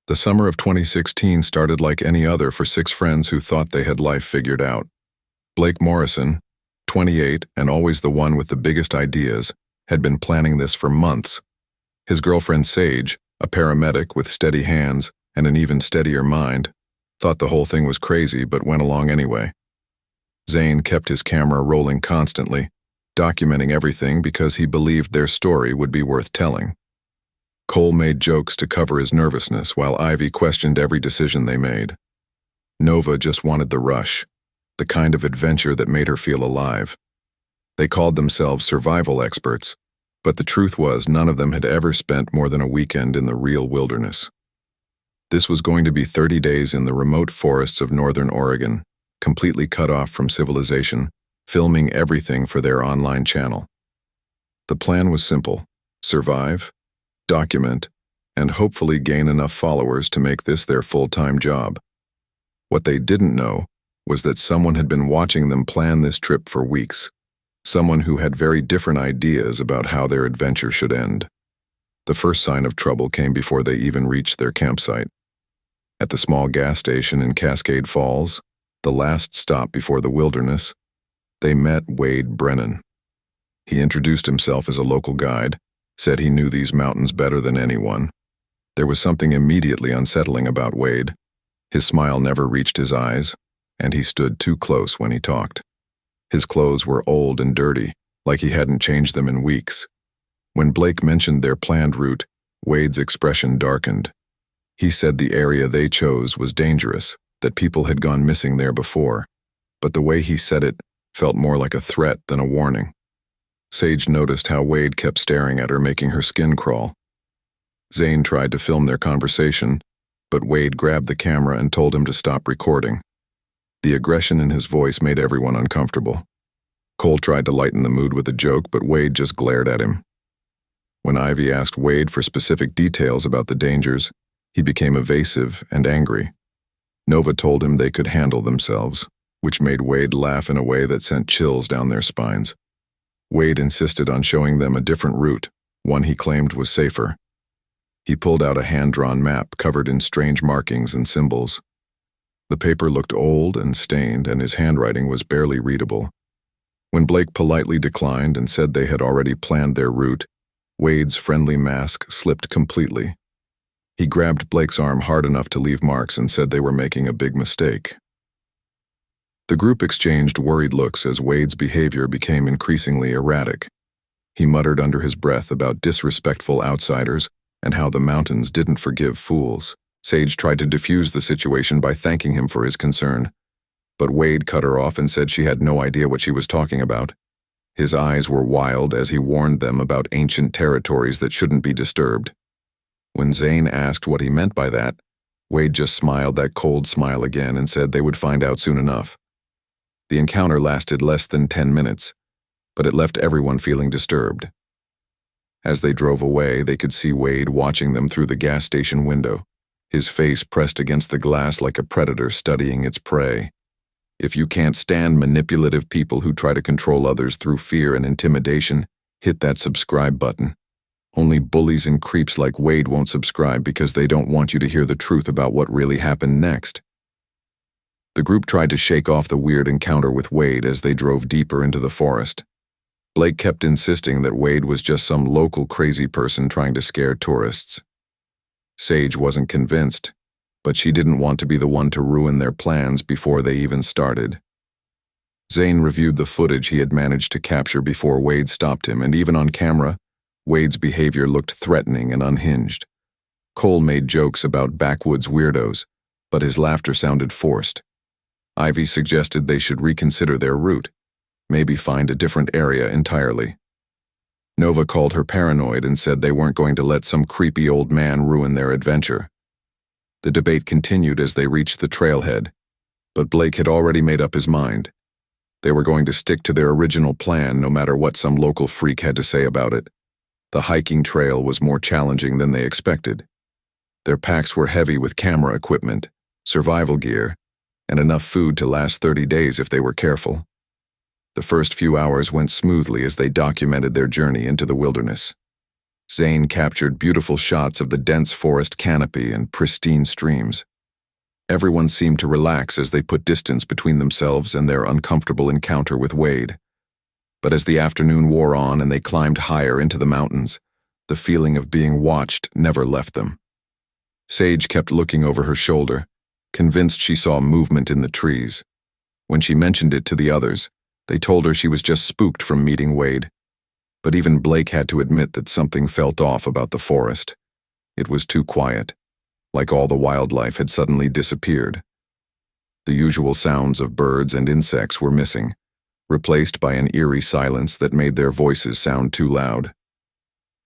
The summer of 2016 started like any other for six friends who thought they had life figured out. Blake Morrison, 28 and always the one with the biggest ideas, had been planning this for months. His girlfriend Sage, a paramedic with steady hands and an even steadier mind, thought the whole thing was crazy but went along anyway. Zane kept his camera rolling constantly, documenting everything because he believed their story would be worth telling. Cole made jokes to cover his nervousness while Ivy questioned every decision they made. Nova just wanted the rush, the kind of adventure that made her feel alive. They called themselves survival experts, but the truth was none of them had ever spent more than a weekend in the real wilderness. This was going to be 30 days in the remote forests of northern Oregon, completely cut off from civilization, filming everything for their online channel. The plan was simple: survive, document, and hopefully gain enough followers to make this their full-time job. What they didn't know was that someone had been watching them plan this trip for weeks, someone who had very different ideas about how their adventure should end. The first sign of trouble came before they even reached their campsite. At the small gas station in Cascade Falls, the last stop before the wilderness, they met Wade Brennan. He introduced himself as a local guide, said he knew these mountains better than anyone. There was something immediately unsettling about Wade. His smile never reached his eyes, and he stood too close when he talked. His clothes were old and dirty, like he hadn't changed them in weeks. When Blake mentioned their planned route, Wade's expression darkened. He said the area they chose was dangerous, that people had gone missing there before, but the way he said it felt more like a threat than a warning. Sage noticed how Wade kept staring at her, making her skin crawl. Zane tried to film their conversation, but Wade grabbed the camera and told him to stop recording. The aggression in his voice made everyone uncomfortable. Cole tried to lighten the mood with a joke, but Wade just glared at him. When Ivy asked Wade for specific details about the dangers, he became evasive and angry. Nova told him they could handle themselves, which made Wade laugh in a way that sent chills down their spines. Wade insisted on showing them a different route, one he claimed was safer. He pulled out a hand-drawn map covered in strange markings and symbols. The paper looked old and stained, and his handwriting was barely readable. When Blake politely declined and said they had already planned their route, Wade's friendly mask slipped completely. He grabbed Blake's arm hard enough to leave marks and said they were making a big mistake. The group exchanged worried looks as Wade's behavior became increasingly erratic. He muttered under his breath about disrespectful outsiders and how the mountains didn't forgive fools. Sage tried to defuse the situation by thanking him for his concern, but Wade cut her off and said she had no idea what she was talking about. His eyes were wild as he warned them about ancient territories that shouldn't be disturbed. When Zane asked what he meant by that, Wade just smiled that cold smile again and said they would find out soon enough. The encounter lasted less than 10 minutes, but it left everyone feeling disturbed. As they drove away, they could see Wade watching them through the gas station window, his face pressed against the glass like a predator studying its prey. If you can't stand manipulative people who try to control others through fear and intimidation, hit that subscribe button. Only bullies and creeps like Wade won't subscribe because they don't want you to hear the truth about what really happened next. The group tried to shake off the weird encounter with Wade as they drove deeper into the forest. Blake kept insisting that Wade was just some local crazy person trying to scare tourists. Sage wasn't convinced, but she didn't want to be the one to ruin their plans before they even started. Zane reviewed the footage he had managed to capture before Wade stopped him, and even on camera, Wade's behavior looked threatening and unhinged. Cole made jokes about backwoods weirdos, but his laughter sounded forced. Ivy suggested they should reconsider their route, maybe find a different area entirely. Nova called her paranoid and said they weren't going to let some creepy old man ruin their adventure. The debate continued as they reached the trailhead, but Blake had already made up his mind. They were going to stick to their original plan no matter what some local freak had to say about it. The hiking trail was more challenging than they expected. Their packs were heavy with camera equipment, survival gear, and enough food to last 30 days if they were careful. The first few hours went smoothly as they documented their journey into the wilderness. Zane captured beautiful shots of the dense forest canopy and pristine streams. Everyone seemed to relax as they put distance between themselves and their uncomfortable encounter with Wade. But as the afternoon wore on and they climbed higher into the mountains, the feeling of being watched never left them. Sage kept looking over her shoulder, convinced she saw movement in the trees. When she mentioned it to the others, they told her she was just spooked from meeting Wade. But even Blake had to admit that something felt off about the forest. It was too quiet, like all the wildlife had suddenly disappeared. The usual sounds of birds and insects were missing, replaced by an eerie silence that made their voices sound too loud.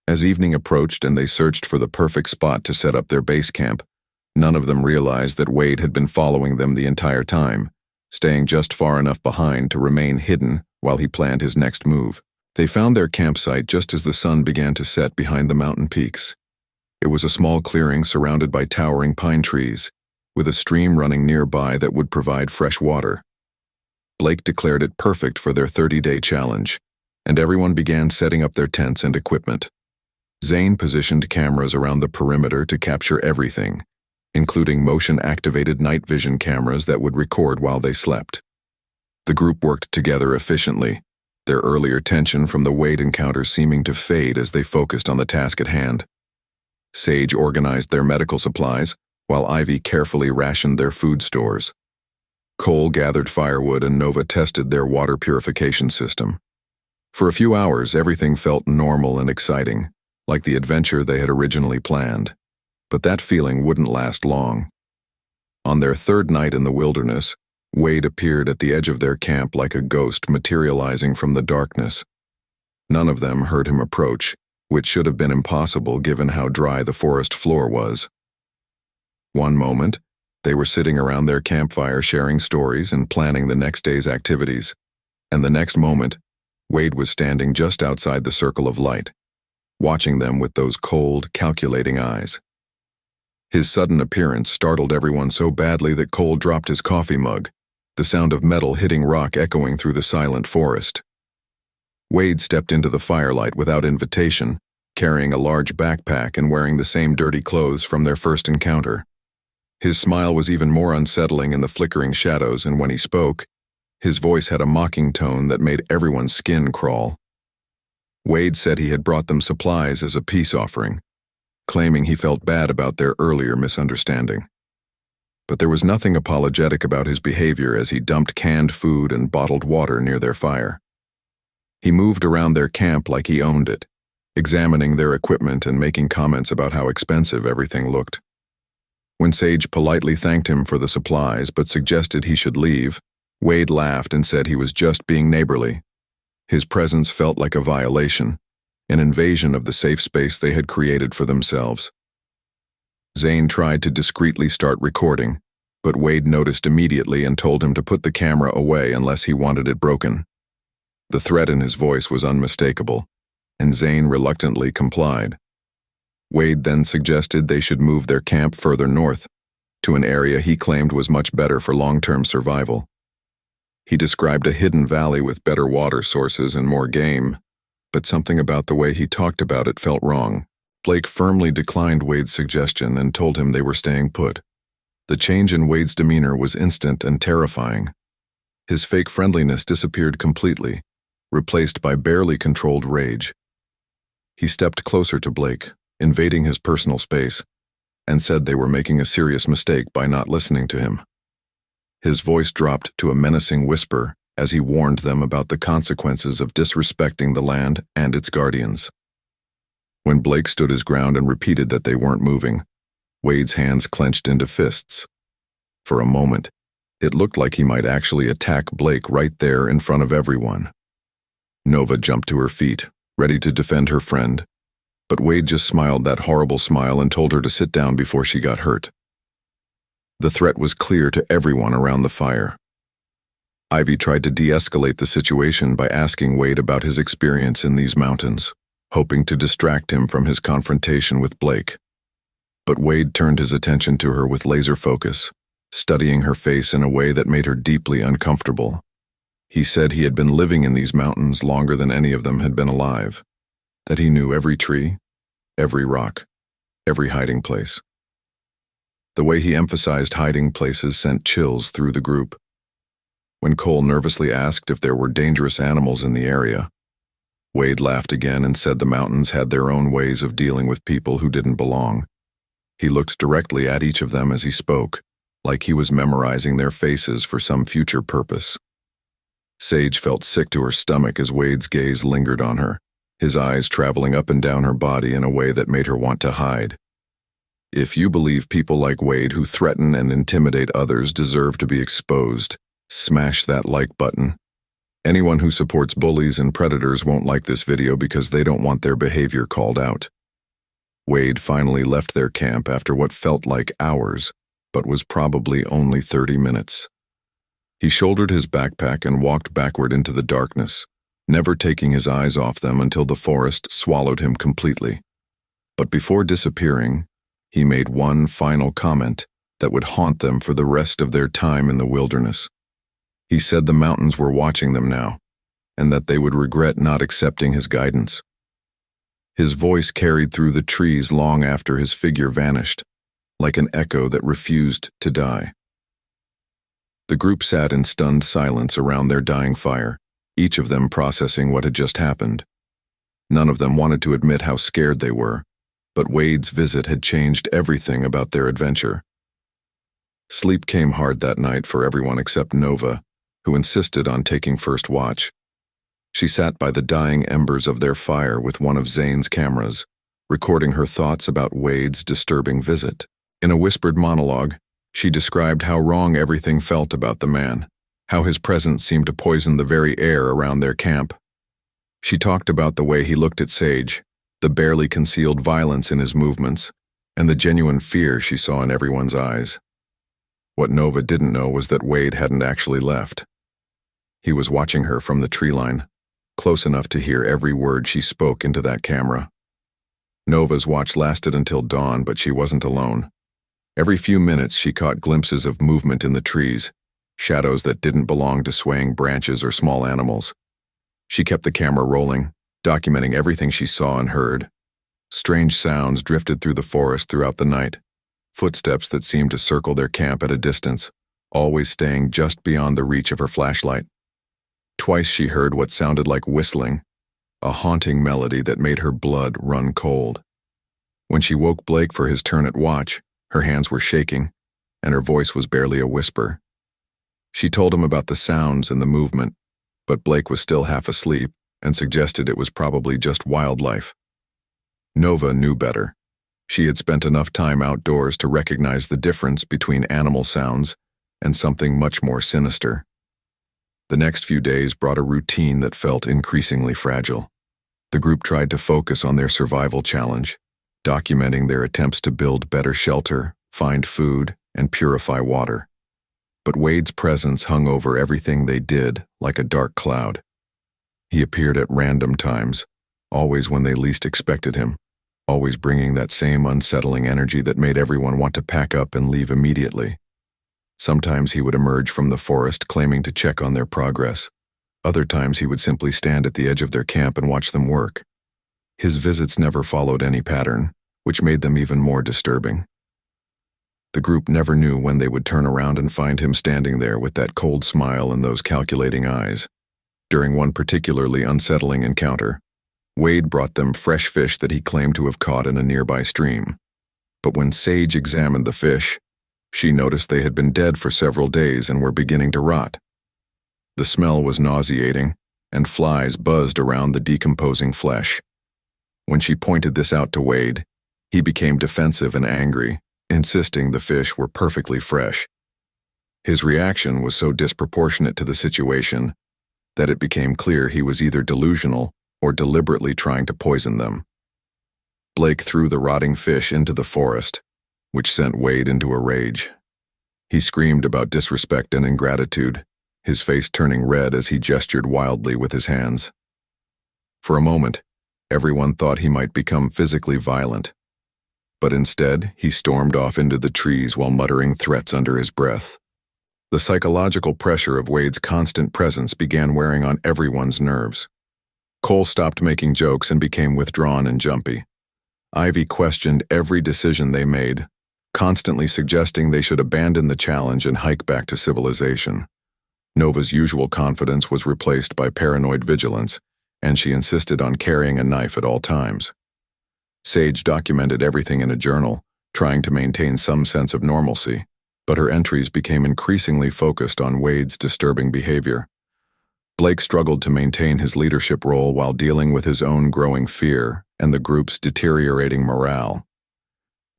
As evening approached and they searched for the perfect spot to set up their base camp, none of them realized that Wade had been following them the entire time, staying just far enough behind to remain hidden while he planned his next move. They found their campsite just as the sun began to set behind the mountain peaks. It was a small clearing surrounded by towering pine trees, with a stream running nearby that would provide fresh water. Blake declared it perfect for their 30-day challenge, and everyone began setting up their tents and equipment. Zane positioned cameras around the perimeter to capture everything, including motion-activated night vision cameras that would record while they slept. The group worked together efficiently, their earlier tension from the Wade encounter seeming to fade as they focused on the task at hand. Sage organized their medical supplies, while Ivy carefully rationed their food stores. Cole gathered firewood and Nova tested their water purification system. For a few hours, everything felt normal and exciting, like the adventure they had originally planned. But that feeling wouldn't last long. On their third night in the wilderness, Wade appeared at the edge of their camp like a ghost materializing from the darkness. None of them heard him approach, which should have been impossible given how dry the forest floor was. One moment, they were sitting around their campfire sharing stories and planning the next day's activities, and the next moment, Wade was standing just outside the circle of light, watching them with those cold, calculating eyes. His sudden appearance startled everyone so badly that Cole dropped his coffee mug, the sound of metal hitting rock echoing through the silent forest. Wade stepped into the firelight without invitation, carrying a large backpack and wearing the same dirty clothes from their first encounter. His smile was even more unsettling in the flickering shadows, and when he spoke, his voice had a mocking tone that made everyone's skin crawl. Wade said he had brought them supplies as a peace offering, claiming he felt bad about their earlier misunderstanding. But there was nothing apologetic about his behavior as he dumped canned food and bottled water near their fire. He moved around their camp like he owned it, examining their equipment and making comments about how expensive everything looked. When Sage politely thanked him for the supplies but suggested he should leave, Wade laughed and said he was just being neighborly. His presence felt like a violation, an invasion of the safe space they had created for themselves. Zane tried to discreetly start recording, but Wade noticed immediately and told him to put the camera away unless he wanted it broken. The threat in his voice was unmistakable, and Zane reluctantly complied. Wade then suggested they should move their camp further north, to an area he claimed was much better for long-term survival. He described a hidden valley with better water sources and more game, but something about the way he talked about it felt wrong. Blake firmly declined Wade's suggestion and told him they were staying put. The change in Wade's demeanor was instant and terrifying. His fake friendliness disappeared completely, replaced by barely controlled rage. He stepped closer to Blake, invading his personal space, and said they were making a serious mistake by not listening to him. His voice dropped to a menacing whisper as he warned them about the consequences of disrespecting the land and its guardians. When Blake stood his ground and repeated that they weren't moving, Wade's hands clenched into fists. For a moment, it looked like he might actually attack Blake right there in front of everyone. Nova jumped to her feet, ready to defend her friend, but Wade just smiled that horrible smile and told her to sit down before she got hurt. The threat was clear to everyone around the fire. Ivy tried to de-escalate the situation by asking Wade about his experience in these mountains, hoping to distract him from his confrontation with Blake. But Wade turned his attention to her with laser focus, studying her face in a way that made her deeply uncomfortable. He said he had been living in these mountains longer than any of them had been alive, that he knew every tree, every rock, every hiding place. The way he emphasized hiding places sent chills through the group. When Cole nervously asked if there were dangerous animals in the area, Wade laughed again and said the mountains had their own ways of dealing with people who didn't belong. He looked directly at each of them as he spoke, like he was memorizing their faces for some future purpose. Sage felt sick to her stomach as Wade's gaze lingered on her, his eyes traveling up and down her body in a way that made her want to hide. If you believe people like Wade who threaten and intimidate others deserve to be exposed, smash that like button. Anyone who supports bullies and predators won't like this video because they don't want their behavior called out. Wade finally left their camp after what felt like hours, but was probably only 30 minutes. He shouldered his backpack and walked backward into the darkness, never taking his eyes off them until the forest swallowed him completely. But before disappearing, he made one final comment that would haunt them for the rest of their time in the wilderness. He said the mountains were watching them now, and that they would regret not accepting his guidance. His voice carried through the trees long after his figure vanished, like an echo that refused to die. The group sat in stunned silence around their dying fire, each of them processing what had just happened. None of them wanted to admit how scared they were, but Wade's visit had changed everything about their adventure. Sleep came hard that night for everyone except Nova, who insisted on taking first watch. She sat by the dying embers of their fire with one of Zane's cameras, recording her thoughts about Wade's disturbing visit. In a whispered monologue, she described how wrong everything felt about the man, how his presence seemed to poison the very air around their camp. She talked about the way he looked at Sage, the barely concealed violence in his movements, and the genuine fear she saw in everyone's eyes. What Nova didn't know was that Wade hadn't actually left. He was watching her from the tree line, close enough to hear every word she spoke into that camera. Nova's watch lasted until dawn, but she wasn't alone. Every few minutes she caught glimpses of movement in the trees, shadows that didn't belong to swaying branches or small animals. She kept the camera rolling, documenting everything she saw and heard. Strange sounds drifted through the forest throughout the night, footsteps that seemed to circle their camp at a distance, always staying just beyond the reach of her flashlight. Twice she heard what sounded like whistling, a haunting melody that made her blood run cold. When she woke Blake for his turn at watch, her hands were shaking, and her voice was barely a whisper. She told him about the sounds and the movement, but Blake was still half asleep and suggested it was probably just wildlife. Nova knew better. She had spent enough time outdoors to recognize the difference between animal sounds and something much more sinister. The next few days brought a routine that felt increasingly fragile. The group tried to focus on their survival challenge, documenting their attempts to build better shelter, find food, and purify water. But Wade's presence hung over everything they did like a dark cloud. He appeared at random times, always when they least expected him, always bringing that same unsettling energy that made everyone want to pack up and leave immediately. Sometimes he would emerge from the forest claiming to check on their progress. Other times he would simply stand at the edge of their camp and watch them work. His visits never followed any pattern, which made them even more disturbing. The group never knew when they would turn around and find him standing there with that cold smile and those calculating eyes. During one particularly unsettling encounter, Wade brought them fresh fish that he claimed to have caught in a nearby stream. But when Sage examined the fish, she noticed they had been dead for several days and were beginning to rot. The smell was nauseating, and flies buzzed around the decomposing flesh. When she pointed this out to Wade, he became defensive and angry, insisting the fish were perfectly fresh. His reaction was so disproportionate to the situation that it became clear he was either delusional or deliberately trying to poison them. Blake threw the rotting fish into the forest, which sent Wade into a rage. He screamed about disrespect and ingratitude, his face turning red as he gestured wildly with his hands. For a moment, everyone thought he might become physically violent, but instead he stormed off into the trees while muttering threats under his breath. The psychological pressure of Wade's constant presence began wearing on everyone's nerves. Cole stopped making jokes and became withdrawn and jumpy. Ivy questioned every decision they made, constantly suggesting they should abandon the challenge and hike back to civilization. Nova's usual confidence was replaced by paranoid vigilance, and she insisted on carrying a knife at all times. Sage documented everything in a journal, trying to maintain some sense of normalcy, but her entries became increasingly focused on Wade's disturbing behavior. Blake struggled to maintain his leadership role while dealing with his own growing fear and the group's deteriorating morale.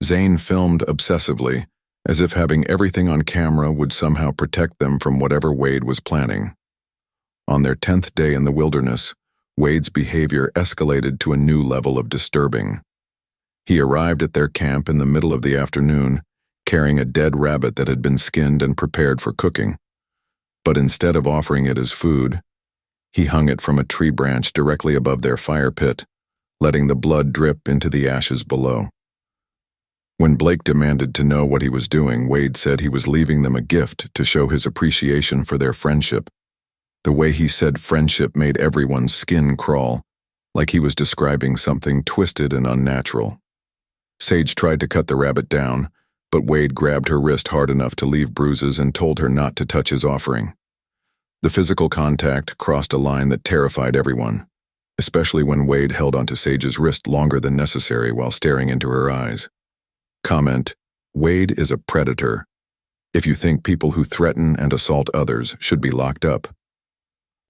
Zane filmed obsessively, as if having everything on camera would somehow protect them from whatever Wade was planning. On their 10th day in the wilderness, Wade's behavior escalated to a new level of disturbing. He arrived at their camp in the middle of the afternoon, carrying a dead rabbit that had been skinned and prepared for cooking. But instead of offering it as food, he hung it from a tree branch directly above their fire pit, letting the blood drip into the ashes below. When Blake demanded to know what he was doing, Wade said he was leaving them a gift to show his appreciation for their friendship. The way he said friendship made everyone's skin crawl, like he was describing something twisted and unnatural. Sage tried to cut the rabbit down, but Wade grabbed her wrist hard enough to leave bruises and told her not to touch his offering. The physical contact crossed a line that terrified everyone, especially when Wade held onto Sage's wrist longer than necessary while staring into her eyes. Comment: Wade is a predator. If you think people who threaten and assault others should be locked up.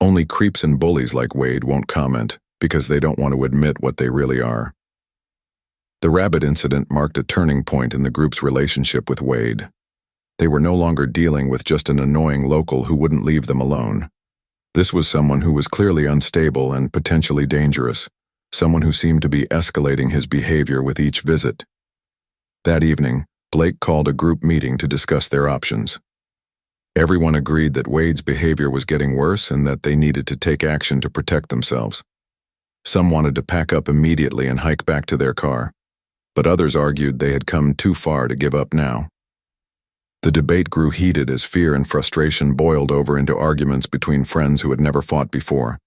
Only creeps and bullies like Wade won't comment because they don't want to admit what they really are. The rabbit incident marked a turning point in the group's relationship with Wade. They were no longer dealing with just an annoying local who wouldn't leave them alone. This was someone who was clearly unstable and potentially dangerous, someone who seemed to be escalating his behavior with each visit. That evening, Blake called a group meeting to discuss their options. Everyone agreed that Wade's behavior was getting worse and that they needed to take action to protect themselves. Some wanted to pack up immediately and hike back to their car, but others argued they had come too far to give up now. The debate grew heated as fear and frustration boiled over into arguments between friends who had never fought before.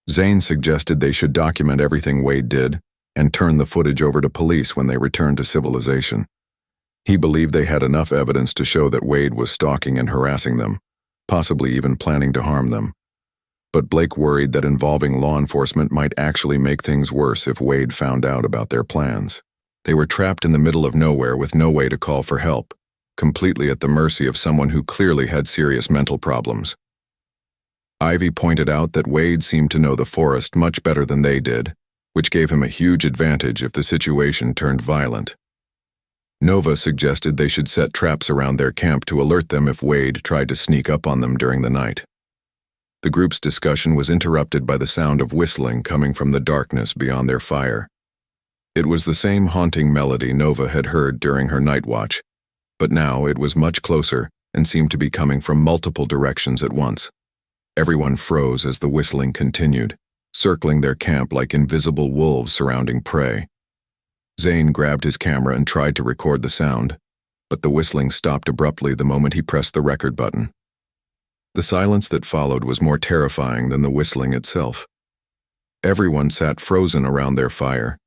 Zane suggested they should document everything Wade did and turn the footage over to police when they returned to civilization. He believed they had enough evidence to show that Wade was stalking and harassing them, possibly even planning to harm them. But Blake worried that involving law enforcement might actually make things worse if Wade found out about their plans. They were trapped in the middle of nowhere with no way to call for help, completely at the mercy of someone who clearly had serious mental problems. Ivy pointed out that Wade seemed to know the forest much better than they did, which gave him a huge advantage if the situation turned violent. Nova suggested they should set traps around their camp to alert them if Wade tried to sneak up on them during the night. The group's discussion was interrupted by the sound of whistling coming from the darkness beyond their fire. It was the same haunting melody Nova had heard during her night watch, but now it was much closer and seemed to be coming from multiple directions at once. Everyone froze as the whistling continued, circling their camp like invisible wolves surrounding prey. Zane grabbed his camera and tried to record the sound, but the whistling stopped abruptly the moment he pressed the record button. The silence that followed was more terrifying than the whistling itself. Everyone sat frozen around their fire,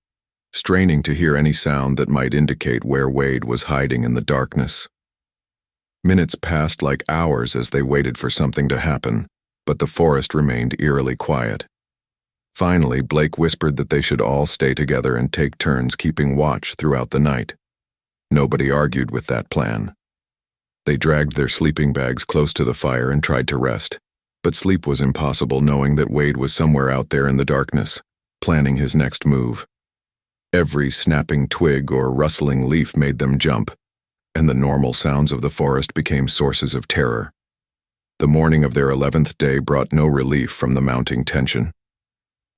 straining to hear any sound that might indicate where Wade was hiding in the darkness. Minutes passed like hours as they waited for something to happen, but the forest remained eerily quiet. Finally, Blake whispered that they should all stay together and take turns keeping watch throughout the night. Nobody argued with that plan. They dragged their sleeping bags close to the fire and tried to rest, but sleep was impossible knowing that Wade was somewhere out there in the darkness, planning his next move. Every snapping twig or rustling leaf made them jump, and the normal sounds of the forest became sources of terror. The morning of their 11th day brought no relief from the mounting tension.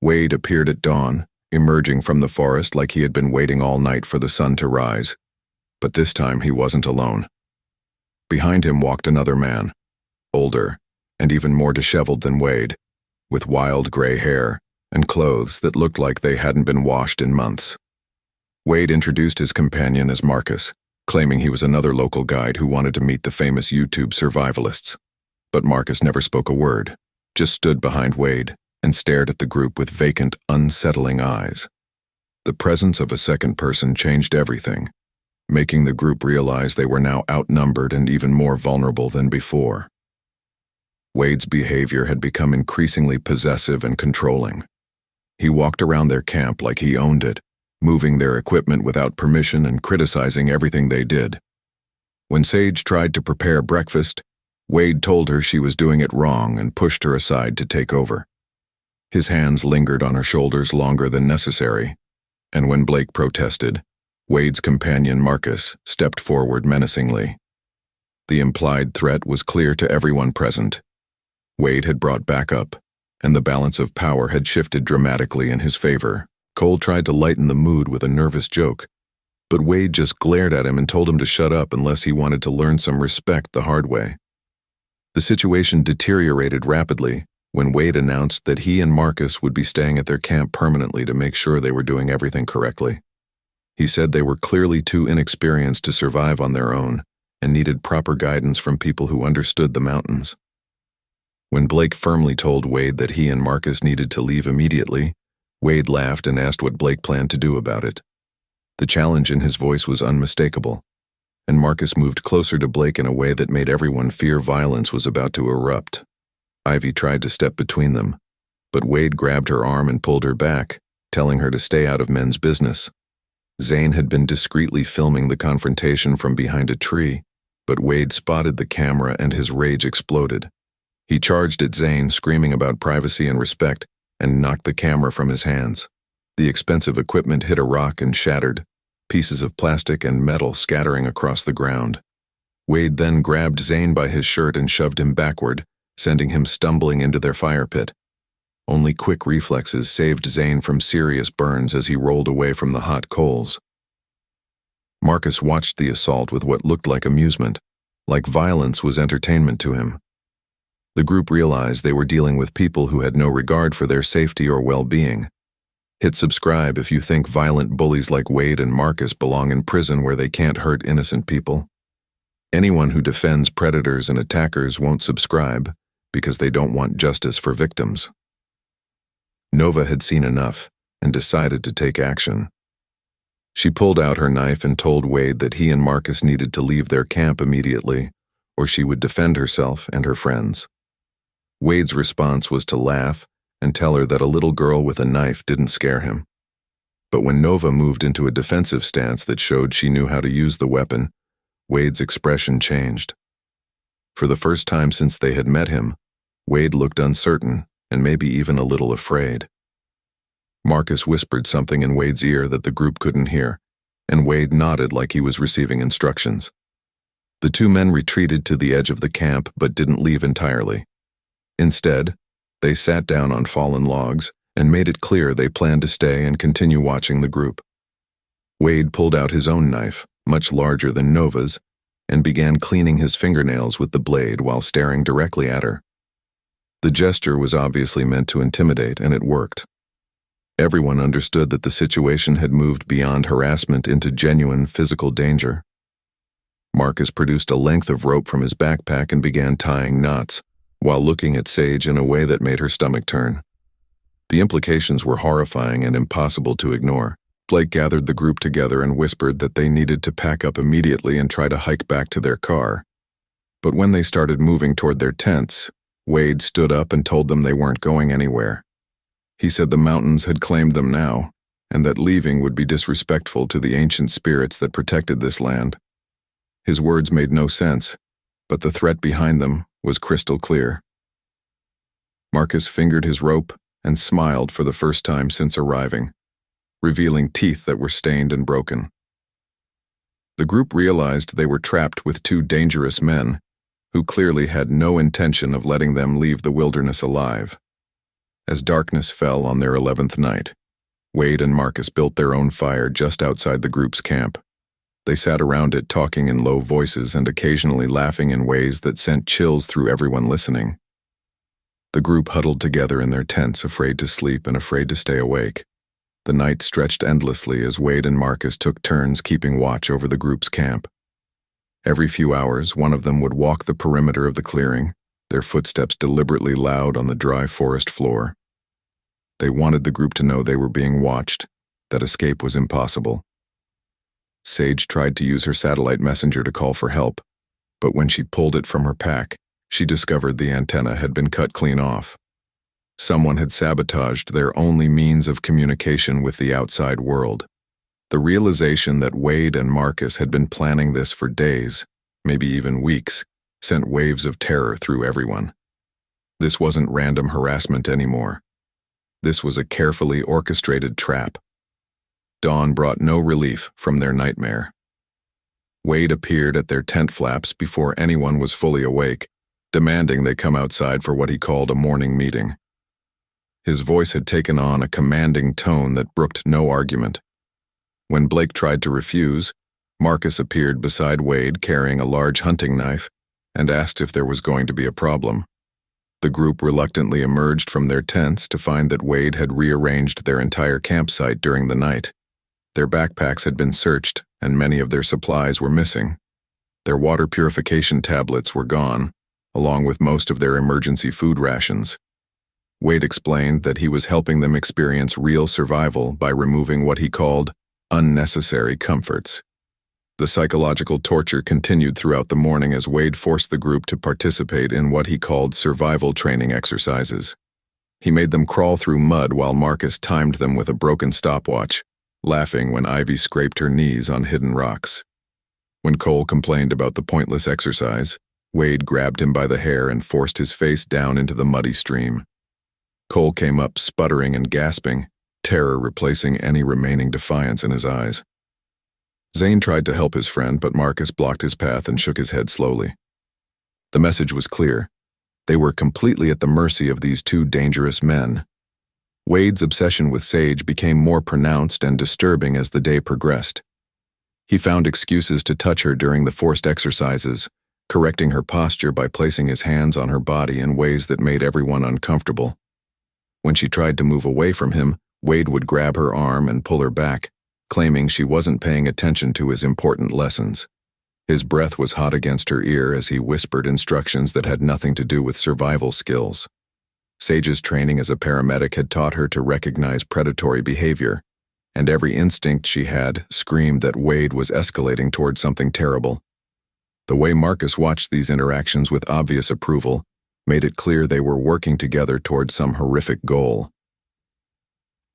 Wade appeared at dawn, emerging from the forest like he had been waiting all night for the sun to rise. But this time he wasn't alone. Behind him walked another man, older and even more disheveled than Wade, with wild gray hair and clothes that looked like they hadn't been washed in months. Wade introduced his companion as Marcus, claiming he was another local guide who wanted to meet the famous YouTube survivalists. But Marcus never spoke a word, just stood behind Wade and stared at the group with vacant, unsettling eyes. The presence of a second person changed everything, making the group realize they were now outnumbered and even more vulnerable than before. Wade's behavior had become increasingly possessive and controlling. He walked around their camp like he owned it, moving their equipment without permission and criticizing everything they did. When Sage tried to prepare breakfast, Wade told her she was doing it wrong and pushed her aside to take over. His hands lingered on her shoulders longer than necessary, and when Blake protested, Wade's companion Marcus stepped forward menacingly. The implied threat was clear to everyone present. Wade had brought backup, and the balance of power had shifted dramatically in his favor. Cole tried to lighten the mood with a nervous joke, but Wade just glared at him and told him to shut up unless he wanted to learn some respect the hard way. The situation deteriorated rapidly when Wade announced that he and Marcus would be staying at their camp permanently to make sure they were doing everything correctly. He said they were clearly too inexperienced to survive on their own and needed proper guidance from people who understood the mountains. When Blake firmly told Wade that he and Marcus needed to leave immediately, Wade laughed and asked what Blake planned to do about it. The challenge in his voice was unmistakable, and Marcus moved closer to Blake in a way that made everyone fear violence was about to erupt. Ivy tried to step between them, but Wade grabbed her arm and pulled her back, telling her to stay out of men's business. Zane had been discreetly filming the confrontation from behind a tree, but Wade spotted the camera and his rage exploded. He charged at Zane, screaming about privacy and respect, and knocked the camera from his hands. The expensive equipment hit a rock and shattered, pieces of plastic and metal scattering across the ground. Wade then grabbed Zane by his shirt and shoved him backward, sending him stumbling into their fire pit. Only quick reflexes saved Zane from serious burns as he rolled away from the hot coals. Marcus watched the assault with what looked like amusement, like violence was entertainment to him. The group realized they were dealing with people who had no regard for their safety or well-being. Hit subscribe if you think violent bullies like Wade and Marcus belong in prison where they can't hurt innocent people. Anyone who defends predators and attackers won't subscribe because they don't want justice for victims. Nova had seen enough and decided to take action. She pulled out her knife and told Wade that he and Marcus needed to leave their camp immediately, or she would defend herself and her friends. Wade's response was to laugh and tell her that a little girl with a knife didn't scare him. But when Nova moved into a defensive stance that showed she knew how to use the weapon, Wade's expression changed. For the first time since they had met him, Wade looked uncertain and maybe even a little afraid. Marcus whispered something in Wade's ear that the group couldn't hear, and Wade nodded like he was receiving instructions. The two men retreated to the edge of the camp but didn't leave entirely. Instead, they sat down on fallen logs and made it clear they planned to stay and continue watching the group. Wade pulled out his own knife, much larger than Nova's, and began cleaning his fingernails with the blade while staring directly at her. The gesture was obviously meant to intimidate, and it worked. Everyone understood that the situation had moved beyond harassment into genuine physical danger. Marcus produced a length of rope from his backpack and began tying knots, while looking at Sage in a way that made her stomach turn. The implications were horrifying and impossible to ignore. Blake gathered the group together and whispered that they needed to pack up immediately and try to hike back to their car. But when they started moving toward their tents, Wade stood up and told them they weren't going anywhere. He said the mountains had claimed them now, and that leaving would be disrespectful to the ancient spirits that protected this land. His words made no sense, but the threat behind them was crystal clear. Marcus fingered his rope and smiled for the first time since arriving, revealing teeth that were stained and broken. The group realized they were trapped with two dangerous men who clearly had no intention of letting them leave the wilderness alive. As darkness fell on their 11th night, Wade and Marcus built their own fire just outside the group's camp. They sat around it talking in low voices and occasionally laughing in ways that sent chills through everyone listening. The group huddled together in their tents, afraid to sleep and afraid to stay awake. The night stretched endlessly as Wade and Marcus took turns keeping watch over the group's camp. Every few hours, one of them would walk the perimeter of the clearing, their footsteps deliberately loud on the dry forest floor. They wanted the group to know they were being watched, that escape was impossible. Sage tried to use her satellite messenger to call for help, but when she pulled it from her pack, she discovered the antenna had been cut clean off. Someone had sabotaged their only means of communication with the outside world. The realization that Wade and Marcus had been planning this for days, maybe even weeks, sent waves of terror through everyone. This wasn't random harassment anymore. This was a carefully orchestrated trap. Dawn brought no relief from their nightmare. Wade appeared at their tent flaps before anyone was fully awake, demanding they come outside for what he called a morning meeting. His voice had taken on a commanding tone that brooked no argument. When Blake tried to refuse, Marcus appeared beside Wade carrying a large hunting knife and asked if there was going to be a problem. The group reluctantly emerged from their tents to find that Wade had rearranged their entire campsite during the night. Their backpacks had been searched, and many of their supplies were missing. Their water purification tablets were gone, along with most of their emergency food rations. Wade explained that he was helping them experience real survival by removing what he called unnecessary comforts. The psychological torture continued throughout the morning as Wade forced the group to participate in what he called survival training exercises. He made them crawl through mud while Marcus timed them with a broken stopwatch, laughing when Ivy scraped her knees on hidden rocks. When Cole complained about the pointless exercise, Wade grabbed him by the hair and forced his face down into the muddy stream. Cole came up sputtering and gasping, terror replacing any remaining defiance in his eyes. Zane tried to help his friend, but Marcus blocked his path and shook his head slowly. The message was clear. They were completely at the mercy of these two dangerous men. Wade's obsession with Sage became more pronounced and disturbing as the day progressed. He found excuses to touch her during the forced exercises, correcting her posture by placing his hands on her body in ways that made everyone uncomfortable. When she tried to move away from him, Wade would grab her arm and pull her back, claiming she wasn't paying attention to his important lessons. His breath was hot against her ear as he whispered instructions that had nothing to do with survival skills. Sage's training as a paramedic had taught her to recognize predatory behavior, and every instinct she had screamed that Wade was escalating toward something terrible. The way Marcus watched these interactions with obvious approval made it clear they were working together toward some horrific goal.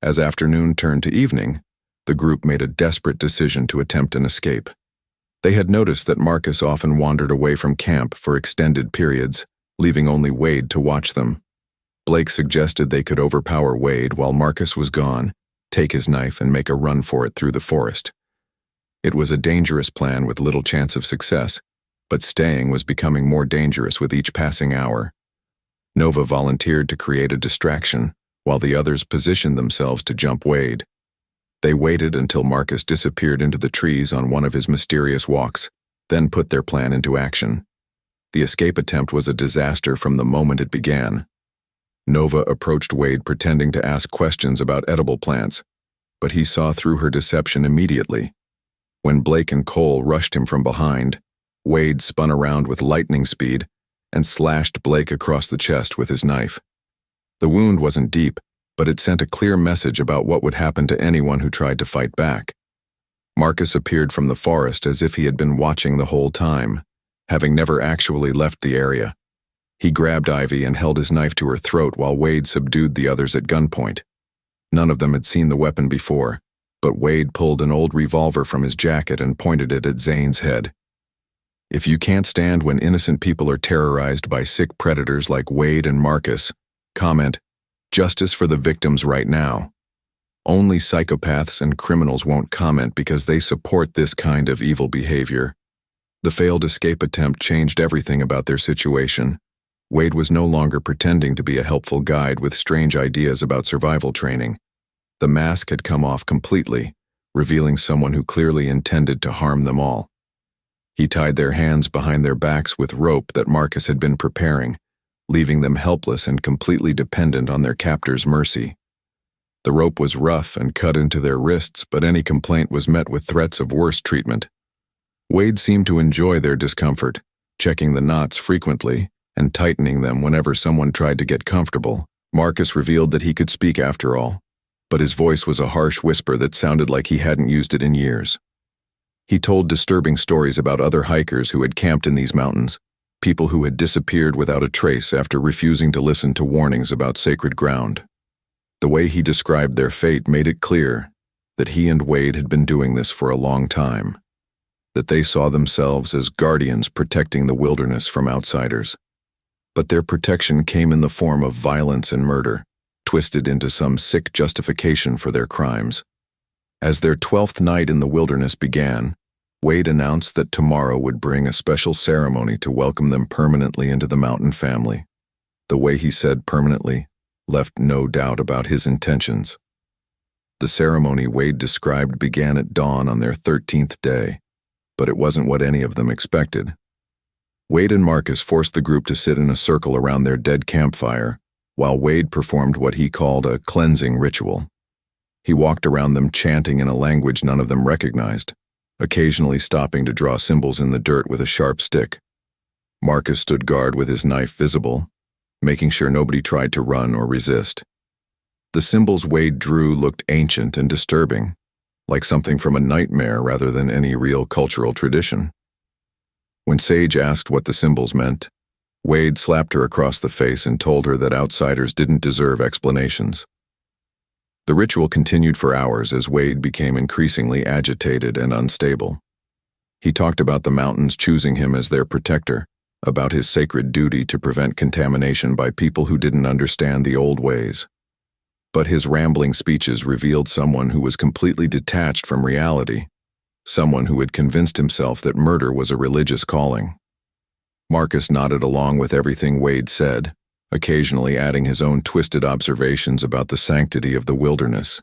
As afternoon turned to evening, the group made a desperate decision to attempt an escape. They had noticed that Marcus often wandered away from camp for extended periods, leaving only Wade to watch them. Blake suggested they could overpower Wade while Marcus was gone, take his knife and make a run for it through the forest. It was a dangerous plan with little chance of success, but staying was becoming more dangerous with each passing hour. Nova volunteered to create a distraction, while the others positioned themselves to jump Wade. They waited until Marcus disappeared into the trees on one of his mysterious walks, then put their plan into action. The escape attempt was a disaster from the moment it began. Nova approached Wade pretending to ask questions about edible plants, but he saw through her deception immediately. When Blake and Cole rushed him from behind, Wade spun around with lightning speed and slashed Blake across the chest with his knife. The wound wasn't deep, but it sent a clear message about what would happen to anyone who tried to fight back. Marcus appeared from the forest as if he had been watching the whole time, having never actually left the area. He grabbed Ivy and held his knife to her throat while Wade subdued the others at gunpoint. None of them had seen the weapon before, but Wade pulled an old revolver from his jacket and pointed it at Zane's head. If you can't stand when innocent people are terrorized by sick predators like Wade and Marcus, comment, "Justice for the victims right now." Only psychopaths and criminals won't comment because they support this kind of evil behavior. The failed escape attempt changed everything about their situation. Wade was no longer pretending to be a helpful guide with strange ideas about survival training. The mask had come off completely, revealing someone who clearly intended to harm them all. He tied their hands behind their backs with rope that Marcus had been preparing, leaving them helpless and completely dependent on their captor's mercy. The rope was rough and cut into their wrists, but any complaint was met with threats of worse treatment. Wade seemed to enjoy their discomfort, checking the knots frequently and tightening them whenever someone tried to get comfortable. Marcus revealed that he could speak after all. but his voice was a harsh whisper that sounded like he hadn't used it in years. He told disturbing stories about other hikers who had camped in these mountains, people who had disappeared without a trace after refusing to listen to warnings about sacred ground. The way he described their fate made it clear that he and Wade had been doing this for a long time, that they saw themselves as guardians protecting the wilderness from outsiders. But their protection came in the form of violence and murder, twisted into some sick justification for their crimes. As their 12th night in the wilderness began, Wade announced that tomorrow would bring a special ceremony to welcome them permanently into the mountain family. The way he said permanently left no doubt about his intentions. The ceremony Wade described began at dawn on their 13th day, but it wasn't what any of them expected. Wade and Marcus forced the group to sit in a circle around their dead campfire, while Wade performed what he called a cleansing ritual. He walked around them chanting in a language none of them recognized, occasionally stopping to draw symbols in the dirt with a sharp stick. Marcus stood guard with his knife visible, making sure nobody tried to run or resist. The symbols Wade drew looked ancient and disturbing, like something from a nightmare rather than any real cultural tradition. When Sage asked what the symbols meant, Wade slapped her across the face and told her that outsiders didn't deserve explanations. The ritual continued for hours as Wade became increasingly agitated and unstable. He talked about the mountains choosing him as their protector, about his sacred duty to prevent contamination by people who didn't understand the old ways. But his rambling speeches revealed someone who was completely detached from reality, someone who had convinced himself that murder was a religious calling. Marcus nodded along with everything Wade said, occasionally adding his own twisted observations about the sanctity of the wilderness.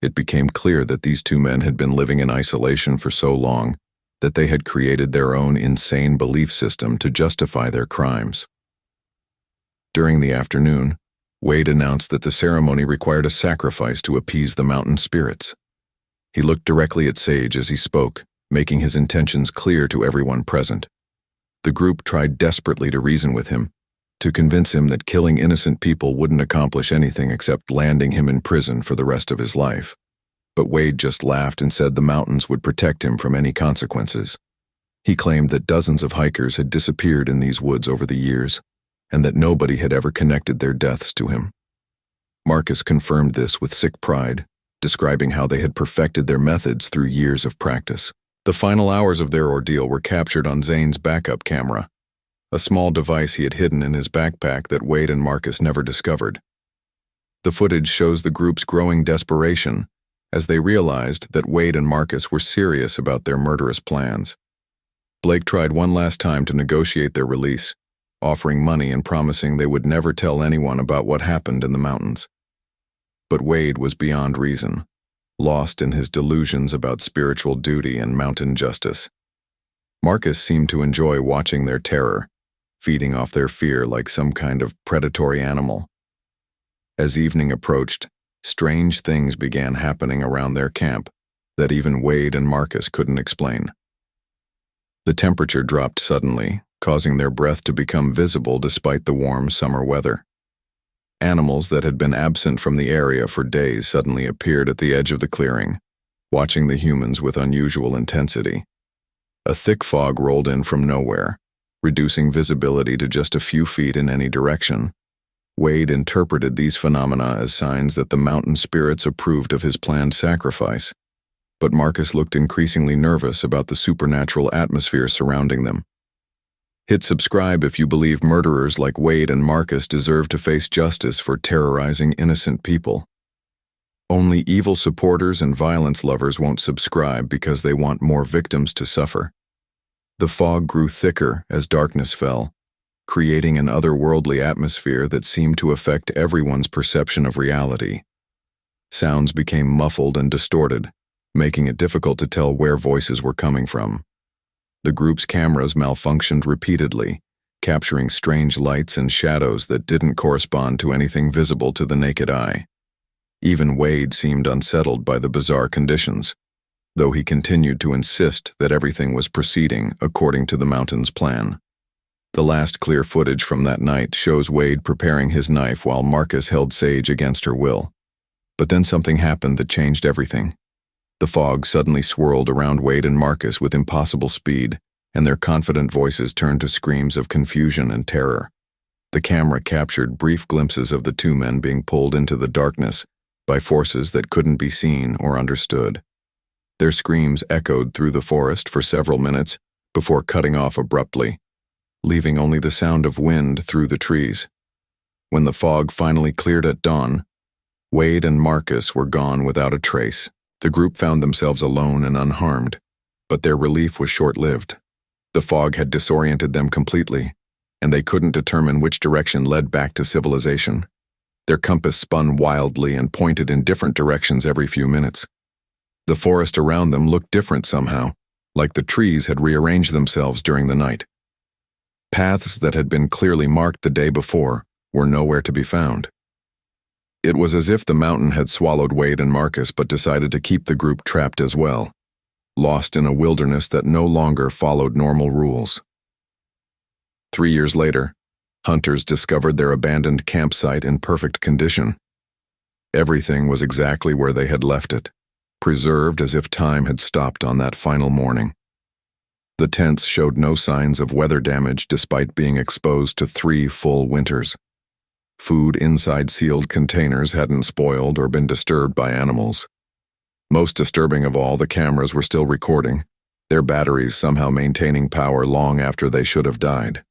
It became clear that these two men had been living in isolation for so long that they had created their own insane belief system to justify their crimes. During the afternoon, Wade announced that the ceremony required a sacrifice to appease the mountain spirits. He looked directly at Sage as he spoke, making his intentions clear to everyone present. The group tried desperately to reason with him, to convince him that killing innocent people wouldn't accomplish anything except landing him in prison for the rest of his life. But Wade just laughed and said the mountains would protect him from any consequences. He claimed that dozens of hikers had disappeared in these woods over the years, and that nobody had ever connected their deaths to him. Marcus confirmed this with sick pride, describing how they had perfected their methods through years of practice. The final hours of their ordeal were captured on Zane's backup camera, a small device he had hidden in his backpack that Wade and Marcus never discovered. The footage shows the group's growing desperation as they realized that Wade and Marcus were serious about their murderous plans. Blake tried one last time to negotiate their release, offering money and promising they would never tell anyone about what happened in the mountains. But Wade was beyond reason, lost in his delusions about spiritual duty and mountain justice. Marcus seemed to enjoy watching their terror, feeding off their fear like some kind of predatory animal. As evening approached, strange things began happening around their camp that even Wade and Marcus couldn't explain. The temperature dropped suddenly, causing their breath to become visible despite the warm summer weather. Animals that had been absent from the area for days suddenly appeared at the edge of the clearing, watching the humans with unusual intensity. A thick fog rolled in from nowhere, reducing visibility to just a few feet in any direction. Wade interpreted these phenomena as signs that the mountain spirits approved of his planned sacrifice, but Marcus looked increasingly nervous about the supernatural atmosphere surrounding them. Hit subscribe if you believe murderers like Wade and Marcus deserve to face justice for terrorizing innocent people. Only evil supporters and violence lovers won't subscribe because they want more victims to suffer. The fog grew thicker as darkness fell, creating an otherworldly atmosphere that seemed to affect everyone's perception of reality. Sounds became muffled and distorted, making it difficult to tell where voices were coming from. The group's cameras malfunctioned repeatedly, capturing strange lights and shadows that didn't correspond to anything visible to the naked eye. Even Wade seemed unsettled by the bizarre conditions, though he continued to insist that everything was proceeding according to the mountain's plan. The last clear footage from that night shows Wade preparing his knife while Marcus held Sage against her will. But then something happened that changed everything. The fog suddenly swirled around Wade and Marcus with impossible speed, and their confident voices turned to screams of confusion and terror. The camera captured brief glimpses of the two men being pulled into the darkness by forces that couldn't be seen or understood. Their screams echoed through the forest for several minutes before cutting off abruptly, leaving only the sound of wind through the trees. When the fog finally cleared at dawn, Wade and Marcus were gone without a trace. The group found themselves alone and unharmed, but their relief was short-lived. The fog had disoriented them completely, and they couldn't determine which direction led back to civilization. Their compass spun wildly and pointed in different directions every few minutes. The forest around them looked different somehow, like the trees had rearranged themselves during the night. Paths that had been clearly marked the day before were nowhere to be found. It was as if the mountain had swallowed Wade and Marcus but decided to keep the group trapped as well, lost in a wilderness that no longer followed normal rules. 3 years later, hunters discovered their abandoned campsite in perfect condition. Everything was exactly where they had left it, preserved as if time had stopped on that final morning. The tents showed no signs of weather damage despite being exposed to 3 full winters. Food inside sealed containers hadn't spoiled or been disturbed by animals. Most disturbing of all, the cameras were still recording, their batteries somehow maintaining power long after they should have died.